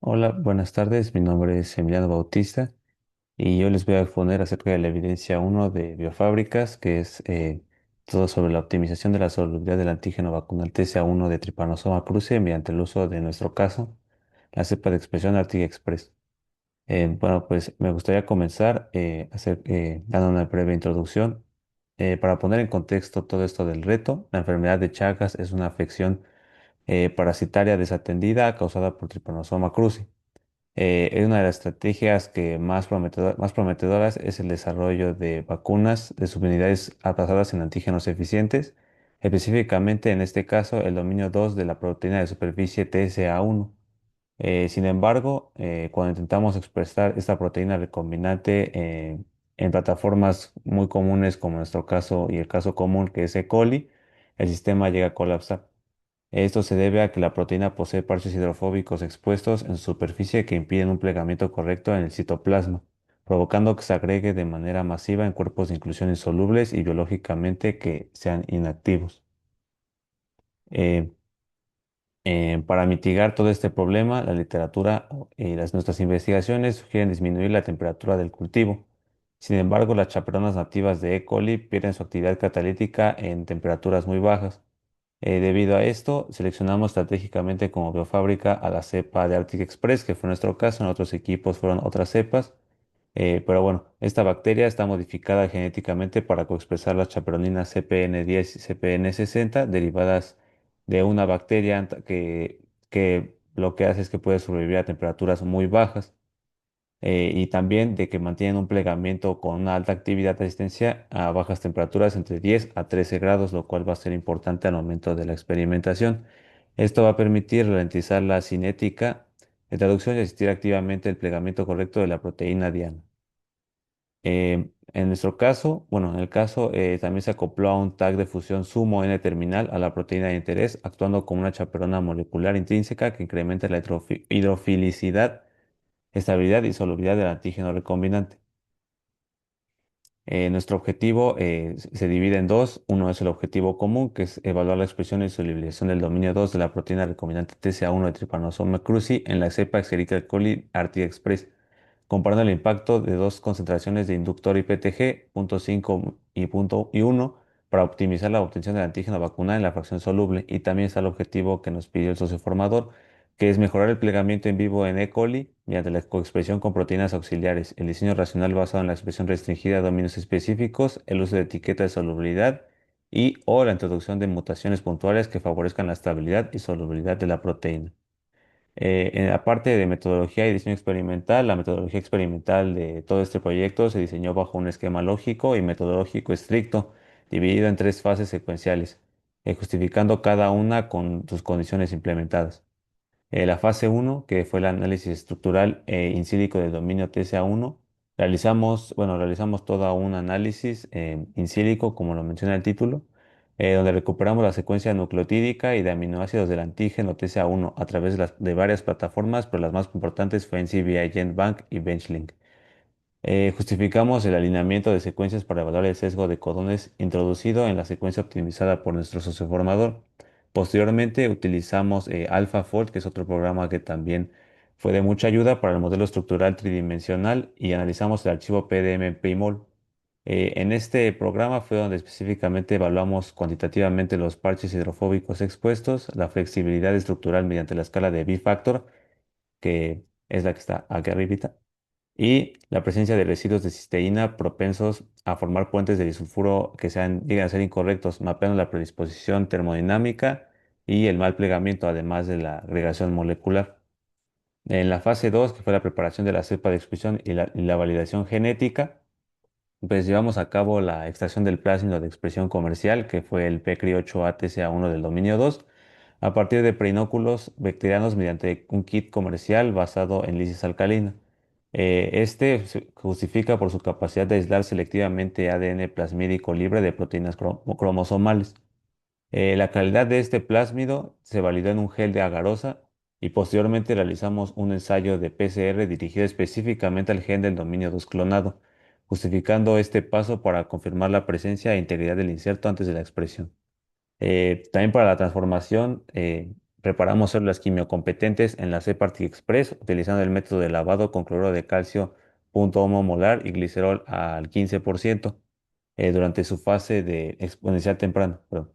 Hola, buenas tardes. Mi nombre es Emiliano Bautista y yo les voy a exponer acerca de la evidencia uno de biofábricas, que es todo sobre la optimización de la solubilidad del antígeno vacunal TCA1 de Trypanosoma cruzi mediante el uso de nuestro caso, la cepa de expresión ArcticExpress. Bueno, pues me gustaría comenzar dando una breve introducción. Para poner en contexto todo esto del reto, la enfermedad de Chagas es una afección parasitaria desatendida causada por Trypanosoma cruzi. Es una de las estrategias que más prometedoras es el desarrollo de vacunas de subunidades basadas en antígenos eficientes, específicamente en este caso el dominio 2 de la proteína de superficie TSA1. Sin embargo, cuando intentamos expresar esta proteína recombinante en plataformas muy comunes como en nuestro caso y el caso común que es E. coli, el sistema llega a colapsar. Esto se debe a que la proteína posee parches hidrofóbicos expuestos en su superficie que impiden un plegamiento correcto en el citoplasma, provocando que se agregue de manera masiva en cuerpos de inclusión insolubles y biológicamente que sean inactivos. Eh, para mitigar todo este problema, la literatura y nuestras investigaciones sugieren disminuir la temperatura del cultivo. Sin embargo, las chaperonas nativas de E. coli pierden su actividad catalítica en temperaturas muy bajas. Debido a esto, seleccionamos estratégicamente como biofábrica a la cepa de Arctic Express, que fue nuestro caso. En otros equipos fueron otras cepas. Pero bueno, esta bacteria está modificada genéticamente para coexpresar las chaperoninas CPN10 y CPN60 derivadas de una bacteria que lo que hace es que puede sobrevivir a temperaturas muy bajas y también de que mantienen un plegamiento con una alta actividad de resistencia a bajas temperaturas entre 10 a 13 grados, lo cual va a ser importante al momento de la experimentación. Esto va a permitir ralentizar la cinética de traducción y asistir activamente el plegamiento correcto de la proteína diana. En nuestro caso, bueno, en el caso también se acopló a un tag de fusión sumo N-terminal a la proteína de interés, actuando como una chaperona molecular intrínseca que incrementa la hidrofilicidad, estabilidad y solubilidad del antígeno recombinante. Nuestro objetivo se divide en dos. Uno es el objetivo común, que es evaluar la expresión y solubilización del dominio 2 de la proteína recombinante TCA1 de Trypanosoma cruzi en la cepa Escherichia coli ArcticExpress, comparando el impacto de dos concentraciones de inductor IPTG, punto 5 y punto y 1, para optimizar la obtención del antígeno vacunal en la fracción soluble. Y también está el objetivo que nos pidió el socio formador, que es mejorar el plegamiento en vivo en E. coli mediante la coexpresión con proteínas auxiliares, el diseño racional basado en la expresión restringida de dominios específicos, el uso de etiqueta de solubilidad y o la introducción de mutaciones puntuales que favorezcan la estabilidad y solubilidad de la proteína. En la parte de metodología y diseño experimental, la metodología experimental de todo este proyecto se diseñó bajo un esquema lógico y metodológico estricto, dividido en tres fases secuenciales, justificando cada una con sus condiciones implementadas. La fase uno, que fue el análisis estructural in silico del dominio TSA1, realizamos todo un análisis in silico, como lo menciona el título, donde recuperamos la secuencia nucleotídica y de aminoácidos del antígeno TSA1 a través de varias plataformas, pero las más importantes fue en NCBI GenBank y BenchLink. Justificamos el alineamiento de secuencias para evaluar el sesgo de codones introducido en la secuencia optimizada por nuestro socio formador. Posteriormente utilizamos AlphaFold, que es otro programa que también fue de mucha ayuda para el modelo estructural tridimensional, y analizamos el archivo PDM-PMOL. En este programa fue donde específicamente evaluamos cuantitativamente los parches hidrofóbicos expuestos, la flexibilidad estructural mediante la escala de B-Factor, que es la que está aquí arribita, y la presencia de residuos de cisteína propensos a formar puentes de disulfuro que lleguen a ser incorrectos, mapeando la predisposición termodinámica y el mal plegamiento, además de la agregación molecular. En la fase 2, que fue la preparación de la cepa de exclusión y la validación genética, pues llevamos a cabo la extracción del plásmido de expresión comercial, que fue el PECRI8-ATCA1 del dominio 2, a partir de preinóculos bacterianos mediante un kit comercial basado en lisis alcalina. Este se justifica por su capacidad de aislar selectivamente ADN plasmídico libre de proteínas cromosomales. La calidad de este plásmido se validó en un gel de agarosa y posteriormente realizamos un ensayo de PCR dirigido específicamente al gen del dominio 2 clonado, justificando este paso para confirmar la presencia e integridad del inserto antes de la expresión. También para la transformación, Preparamos células quimiocompetentes en la cepa Express utilizando el método de lavado con cloruro de calcio punto omo molar y glicerol al 15% durante su fase de exponencial temprana. Perdón.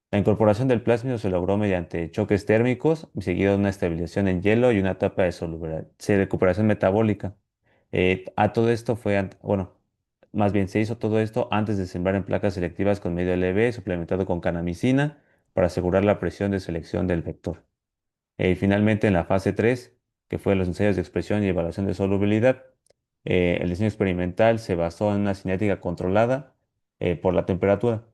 La incorporación del plásmido se logró mediante choques térmicos, seguido de una estabilización en hielo y una etapa de de recuperación metabólica. A todo esto bueno, más bien se hizo todo esto antes de sembrar en placas selectivas con medio LB suplementado con canamicina para asegurar la presión de selección del vector. Y finalmente, en la fase 3, que fue los ensayos de expresión y evaluación de solubilidad, el diseño experimental se basó en una cinética controlada por la temperatura.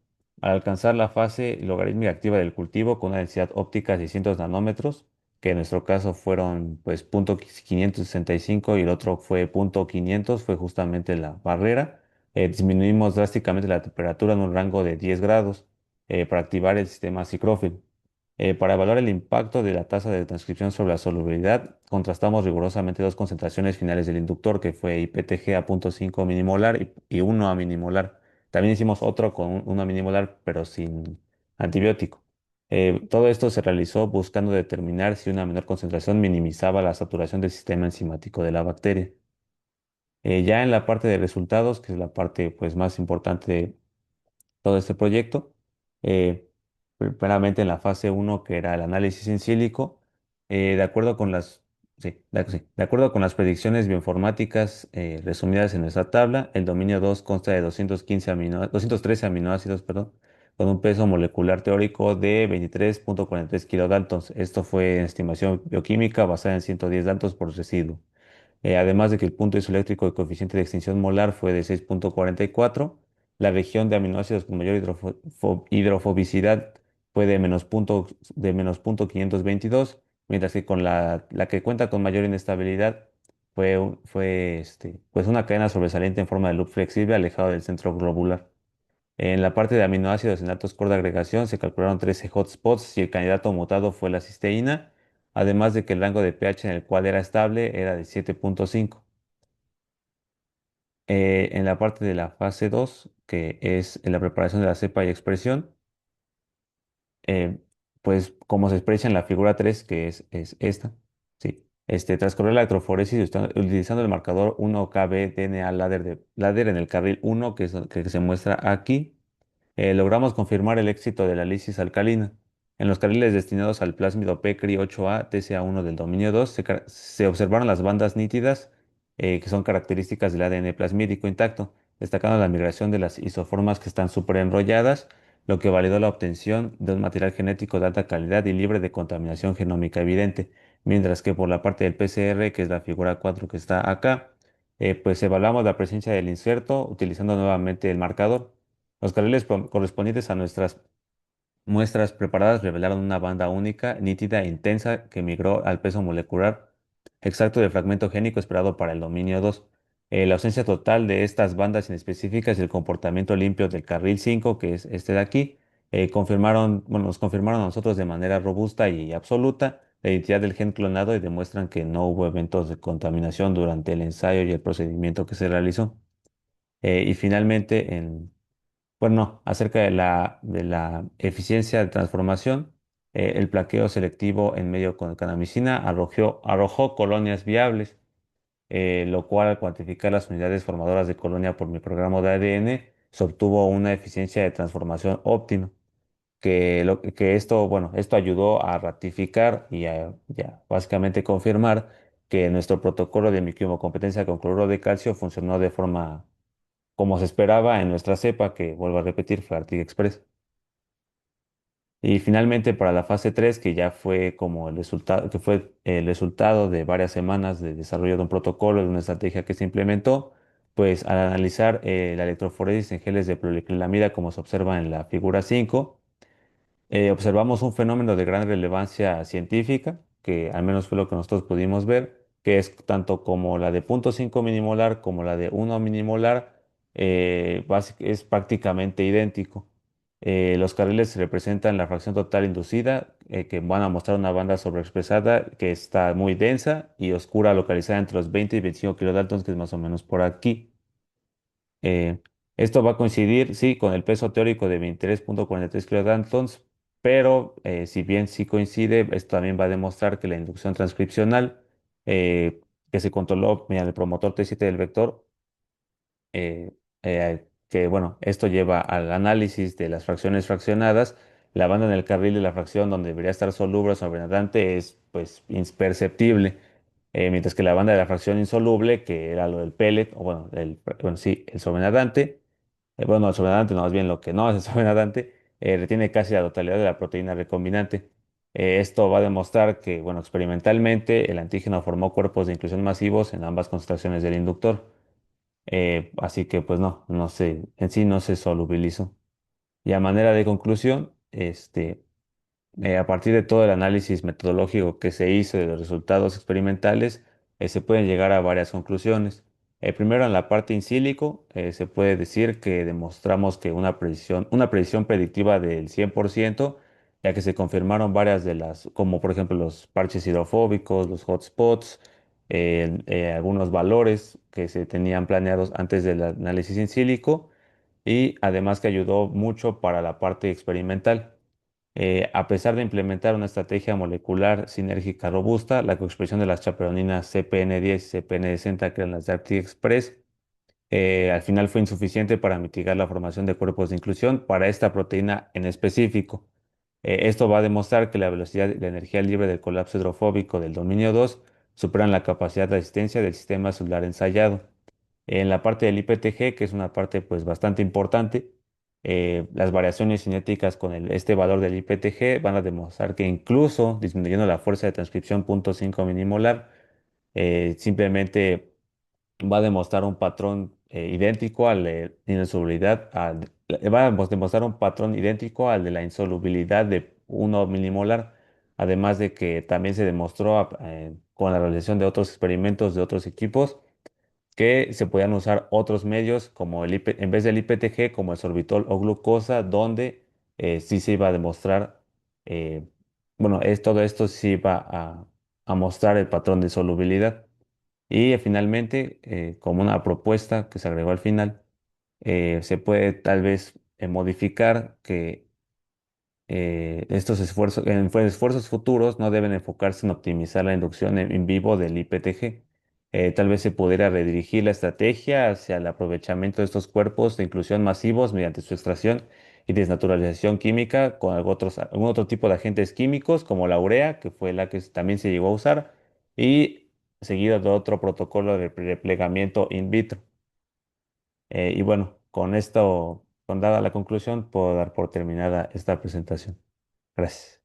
Al alcanzar la fase logarítmica activa del cultivo con una densidad óptica de 600 nanómetros, que en nuestro caso fueron pues 0.565 y el otro fue 0.500, fue justamente la barrera, disminuimos drásticamente la temperatura en un rango de 10 grados para activar el sistema Cycrophil. Para evaluar el impacto de la tasa de transcripción sobre la solubilidad, contrastamos rigurosamente dos concentraciones finales del inductor, que fue IPTG a 0.5 minimolar y 1 a minimolar. También hicimos otro con 1 a minimolar, pero sin antibiótico. Todo esto se realizó buscando determinar si una menor concentración minimizaba la saturación del sistema enzimático de la bacteria. Ya en la parte de resultados, que es la parte pues, más importante todo este proyecto. Primeramente en la fase uno que era el análisis en sílico, de acuerdo con de acuerdo con las predicciones bioinformáticas resumidas en nuestra tabla, el dominio 2 consta de 213 aminoácidos, perdón, con un peso molecular teórico de 23.43 kilodaltons. Esto fue en estimación bioquímica basada en 110 daltons por residuo. Además de que el punto isoeléctrico de coeficiente de extinción molar fue de 6.44, la región de aminoácidos con mayor hidrofobicidad fue de menos punto 522, mientras que con la que cuenta con mayor inestabilidad fue pues una cadena sobresaliente en forma de loop flexible alejado del centro globular. En la parte de aminoácidos en altos core de agregación se calcularon 13 hotspots y el candidato mutado fue la cisteína, además de que el rango de pH en el cual era estable era de 7.5. En la parte de la fase 2, que es en la preparación de la cepa y expresión, eh, pues como se expresa en la figura 3, que es esta, sí. Transcurrió la electroforesis utilizando el marcador 1KB DNA ladder en el carril 1, que se muestra aquí. Logramos confirmar el éxito de la lisis alcalina. En los carriles destinados al plásmido PCRI8A TCA1 del dominio 2 se observaron las bandas nítidas que son características del ADN plasmídico intacto, destacando la migración de las isoformas que están superenrolladas, lo que validó la obtención de un material genético de alta calidad y libre de contaminación genómica evidente, mientras que por la parte del PCR, que es la figura 4 que está acá, pues evaluamos la presencia del inserto utilizando nuevamente el marcador. Los carriles correspondientes a nuestras muestras preparadas revelaron una banda única, nítida e intensa que migró al peso molecular exacto del fragmento génico esperado para el dominio 2. La ausencia total de estas bandas inespecíficas y el comportamiento limpio del carril 5, que es este de aquí, nos confirmaron a nosotros de manera robusta y absoluta la identidad del gen clonado y demuestran que no hubo eventos de contaminación durante el ensayo y el procedimiento que se realizó. Y finalmente, bueno, no, acerca de la eficiencia de transformación, el plaqueo selectivo en medio con canamicina arrojó colonias viables, lo cual al cuantificar las unidades formadoras de colonia por microgramo de ADN, se obtuvo una eficiencia de transformación óptima, bueno, esto ayudó a ratificar y a ya, básicamente confirmar que nuestro protocolo de microcompetencia con cloruro de calcio funcionó de forma como se esperaba en nuestra cepa, que vuelvo a repetir, fue Arctic Express. Y finalmente para la fase 3 que ya fue como el resultado, que fue el resultado de varias semanas de desarrollo de un protocolo, de una estrategia que se implementó, pues al analizar la electroforesis en geles de poliacrilamida, como se observa en la figura 5, observamos un fenómeno de gran relevancia científica, que al menos fue lo que nosotros pudimos ver, que es tanto como la de 0.5 minimolar como la de 1 minimolar, es prácticamente idéntico. Los carriles representan la fracción total inducida, que van a mostrar una banda sobreexpresada que está muy densa y oscura, localizada entre los 20 y 25 kilodaltons, que es más o menos por aquí. Eh, Esto va a coincidir, sí, con el peso teórico de 23.43 kilodaltons, pero si bien sí coincide, esto también va a demostrar que la inducción transcripcional eh, que se controló mediante el promotor T7 del vector, que bueno, esto lleva al análisis de las fracciones fraccionadas. La banda en el carril de la fracción donde debería estar soluble o sobrenadante es pues imperceptible, mientras que la banda de la fracción insoluble, que era lo del pellet, o bueno, bueno sí, el sobrenadante, bueno, el sobrenadante no, más bien lo que no es el sobrenadante, retiene casi la totalidad de la proteína recombinante. Esto va a demostrar que, bueno, experimentalmente el antígeno formó cuerpos de inclusión masivos en ambas concentraciones del inductor. Así que pues no, no se, en sí no se solubilizó. Y a manera de conclusión, a partir de todo el análisis metodológico que se hizo de los resultados experimentales, se pueden llegar a varias conclusiones. Primero, en la parte in silico, se puede decir que demostramos que una predicción predictiva del 100%, ya que se confirmaron varias de las, como por ejemplo los parches hidrofóbicos, los hotspots, algunos valores que se tenían planeados antes del análisis in silico, y además que ayudó mucho para la parte experimental. A pesar de implementar una estrategia molecular sinérgica robusta, la coexpresión de las chaperoninas CPN10 y CPN60, que eran las de Active Express, al final fue insuficiente para mitigar la formación de cuerpos de inclusión para esta proteína en específico. Esto va a demostrar que la velocidad y la energía libre del colapso hidrofóbico del dominio 2 superan la capacidad de asistencia del sistema celular ensayado. En la parte del IPTG, que es una parte pues bastante importante, las variaciones cinéticas con este valor del IPTG van a demostrar que incluso disminuyendo la fuerza de transcripción 0.5 milimolar, simplemente va a demostrar un patrón idéntico al de insolubilidad, va a demostrar un patrón idéntico al de la insolubilidad de 1 milimolar, además de que también se demostró con la realización de otros experimentos de otros equipos que se podían usar otros medios como en vez del IPTG, como el sorbitol o glucosa, donde sí se iba a demostrar, eh, bueno, todo esto sí iba a mostrar el patrón de solubilidad. Y finalmente, como una propuesta que se agregó al final, se puede tal vez modificar que estos esfuerzos, esfuerzos futuros no deben enfocarse en optimizar la inducción en vivo del IPTG. Tal vez se pudiera redirigir la estrategia hacia el aprovechamiento de estos cuerpos de inclusión masivos mediante su extracción y desnaturalización química con algún otro tipo de agentes químicos como la urea, que fue la que también se llegó a usar, y seguido de otro protocolo de replegamiento in vitro. Y bueno, con esto, con dada la conclusión, puedo dar por terminada esta presentación. Gracias.